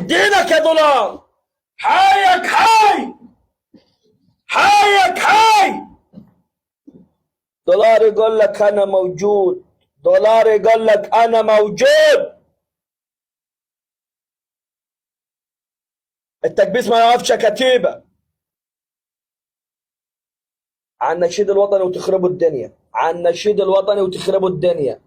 دينك يا دولار، حيك حي، حيك حي. دولار يقول لك انا موجود، دولار يقول لك انا موجود. التكبيس ما يوقفش يا كتيبه. على النشيد الوطني وتخربوا الدنيا، على النشيد الوطني وتخربوا الدنيا.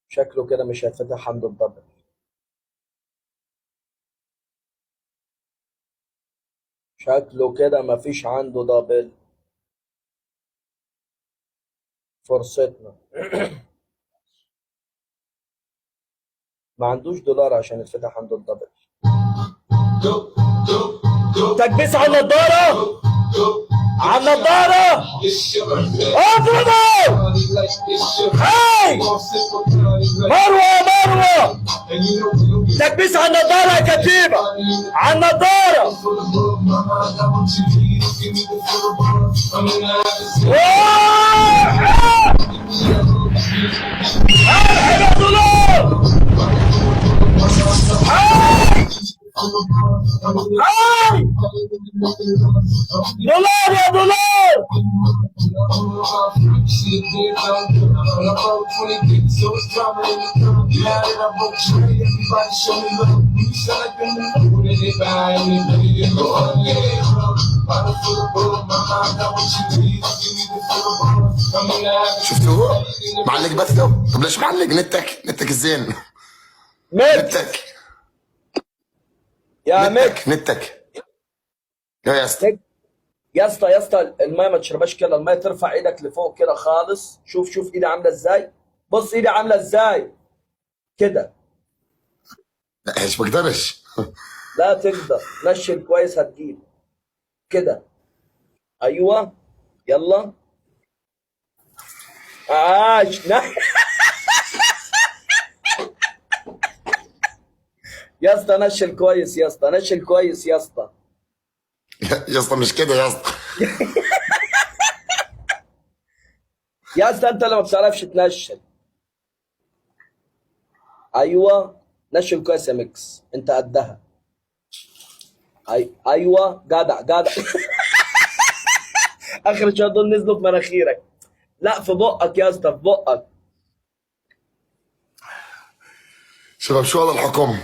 شكله كده مش هيتفتح حمد الضبع. شكله كده مفيش عنده دبل. فرصتنا. ما عندوش دولار عشان يتفتح عنده الدبل. تكبيس على النضارة، على النضارة. اضربوا. هاي مروة مروة. تكبيس على النضارة يا كتيبة، على النضارة. يا دولار. هاي هاي دولار يا دولار. شفتوه؟ معلق بث. طب ليش معلق؟ نتك الزين. نتك يا ميك نتك يا اسطى. يا اسطى يا اسطى، الماء ما تشربهاش كده، الماء ترفع ايدك لفوق كده خالص. شوف ايدي عامله ازاي، بص ايدي عامله ازاي كده. لا مش بقدرش. لا تقدر، نشل كويس هتجيب كده. ايوه يلا. عاش. يا اسطى نشل كويس، يا اسطى نشل كويس يا اسطى. يا اسطى مش كده يا اسطى. يا اسطى انت اللي ما بتعرفش تنشل. ايوه نشل كويس يا ميكس، انت قدها. ايوه جدع جدع. اخر شويه دول نزلوا في مناخيرك. لا في بقك يا اسطى، في بقك. شباب شو هذا الحكم؟